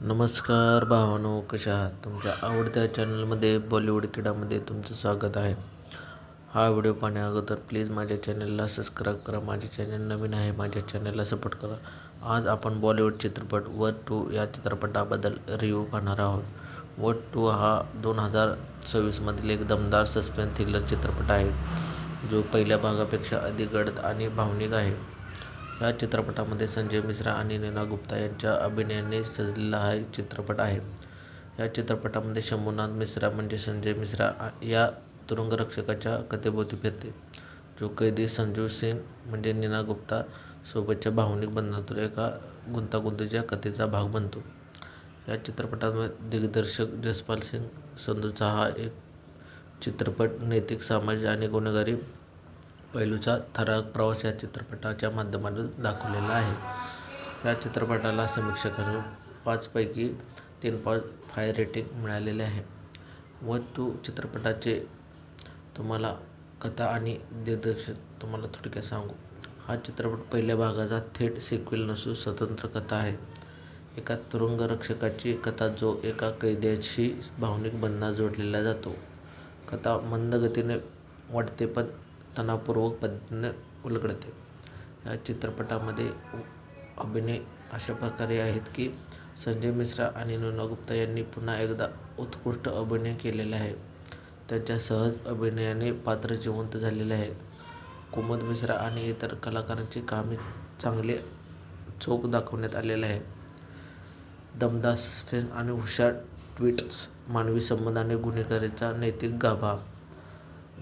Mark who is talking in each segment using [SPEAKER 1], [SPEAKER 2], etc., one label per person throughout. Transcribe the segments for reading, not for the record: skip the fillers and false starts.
[SPEAKER 1] नमस्कार भावांनो, कशा आहात? तुमच्या आवडत्या चॅनलमध्ये बॉलिवूड किडामध्ये तुमचं स्वागत आहे. हा व्हिडिओ पाहण्याअगोदर प्लीज माझ्या चॅनलला सबस्क्राईब करा. माझे चॅनल नवीन आहे, माझ्या चॅनलला सपोर्ट करा. आज आपण बॉलिवूड चित्रपट वध 2 या चित्रपटाबद्दल रिव्ह्यू पाहणार आहोत. वध 2 हा 2026 मधील एक दमदार सस्पेन्स थ्रिलर चित्रपट आहे, जो पहिल्या भागापेक्षा अधिक गडद आणि भावनिक आहे. या चित्रपटामध्ये संजय मिश्रा आणि नीना गुप्ता यांच्या अभिनयाने सजलेला हा चित्रपट आहे. या चित्रपटामध्ये शंभूनाथ मिश्रा म्हणजे संजय मिश्रा या तुरुंगरक्षकाच्या कथेभोवती फिरते, जो कैदी संजू सिंग म्हणजे नीना गुप्ता सोबतच्या भावनिक बंधनातून एका गुंतागुंतीच्या कथेचा भाग बनतो. या चित्रपटामध्ये दिग्दर्शक जसपाल सिंग संधूचा हा एक चित्रपट नैतिक, सामाजिक आणि गुन्हेगारी पैलूचा थरारक प्रवास या चित्रपटाच्या माध्यमातून दाखवलेला आहे. या चित्रपटाला समीक्षकांकडून 5 पैकी 3.5 रेटिंग मिळालेले आहे. वध 2 चित्रपटाचे तुम्हाला कथा आणि दिग्दर्शन तुम्हाला थोडक्यात सांगू. हा चित्रपट पहिल्या भागाचा थेट सिक्वेल नसून स्वतंत्र कथा आहे. एका तुरुंगरक्षकाची कथा जो एका कैद्याशी भावनिक बंधनात जोडला जातो. कथा मंद गतीने वाढते पण तणावपूर्ण पद्धतीने उलगडते. या चित्रपटामध्ये अभिनय अशा प्रकारे आहेत की संजय मिश्रा आणि नीना गुप्ता यांनी पुन्हा एकदा उत्कृष्ट अभिनय केलेला आहे. त्यांच्या सहज अभिनयाने पात्र जिवंत झालेले आहेत. कुमुद मिश्रा आणि इतर कलाकारांची कामे चांगले चोख दाखवण्यात आलेले आहे. दमदार सस्पेन्स आणि हुशार ट्विस्ट्स, मानवी संबंध आणि गुन्हेगारीचा नैतिक गाभा.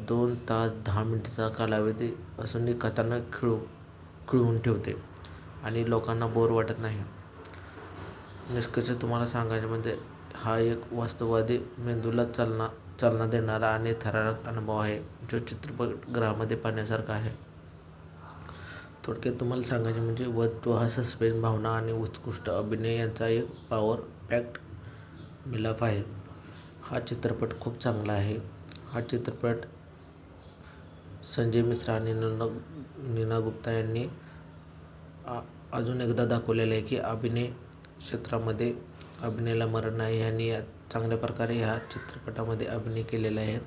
[SPEAKER 1] 2 तास 10 मिनिटांचा कालावधी असूनही कथानक खिळवून ठेवते आणि लोकांना बोर वाटत नाही. निष्कर्ष तुम्हाला सांगायचे म्हणजे हा एक वास्तववादी, मेंदूला चालना देणारा आणि थरारक अनुभव आहे, जो चित्रपटगृहामध्ये पाहण्यासारखा आहे. थोडक्यात तुम्हाला सांगायचे म्हणजे वध 2 हा सस्पेन्स, भावना आणि उत्कृष्ट अभिनय यांचा एक पॉवर पॅक्ड मिलाफ आहे. हा चित्रपट खूप चांगला आहे. हा चित्रपट संजय मिश्रा आणि नीना गुप्ता यांनी अजून एकदा दाखवलेले आहे की अभिनय क्षेत्रामध्ये अभिनयाला मरण नाही. यांनी चांगल्या प्रकारे ह्या चित्रपटामध्ये अभिनय केलेला आहे.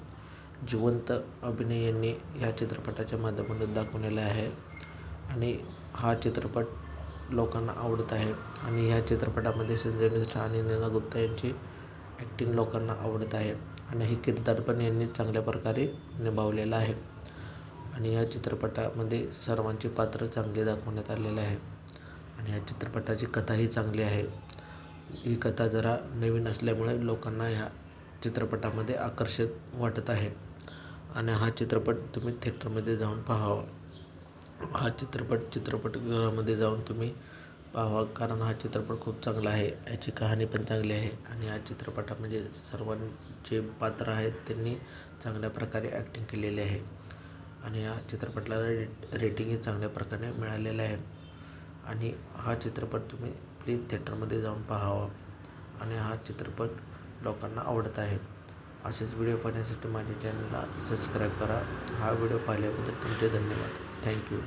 [SPEAKER 1] जिवंत अभिनय यांनी ह्या चित्रपटाच्या माध्यमातून दाखवलेला आहे आणि हा चित्रपट लोकांना आवडत आहे. आणि ह्या चित्रपटामध्ये संजय मिश्रा आणि नीना गुप्ता यांची ॲक्टिंग लोकांना आवडत आहे आणि हे किरदार पण यांनी चांगल्या प्रकारे निभावलेला आहे. आणि या चित्रपटामध्ये सर्वांची पात्र चांगली दाखवण्यात आलेली आहे आणि या चित्रपटाची कथाही चांगली आहे. ही कथा जरा नवीन असल्यामुळे लोकांना ह्या चित्रपटामध्ये आकर्षित वाटत आहे आणि हा चित्रपट तुम्ही थिएटरमध्ये जाऊन पाहावा. हा चित्रपट चित्रपटगृहामध्ये जाऊन तुम्ही पाहावा, कारण हा चित्रपट खूप चांगला आहे. याची कहाणी पण चांगली आहे आणि या चित्रपटामध्ये सर्वांचे पात्र आहेत त्यांनी चांगल्या प्रकारे ॲक्टिंग केलेली आहे आणि या चित्रपटाला रेटिंगही चांगल्या प्रकारे मिळालेलं आहे. आणि हा चित्रपट तुम्ही प्लीज थिएटरमध्ये जाऊन पाहावा आणि हा चित्रपट लोकांना आवडत आहे. असेच व्हिडिओ पाहण्यासाठी माझ्या चॅनलला सबस्क्राईब करा. हा व्हिडिओ पाहिल्याबद्दल तुमचे धन्यवाद. थँक्यू.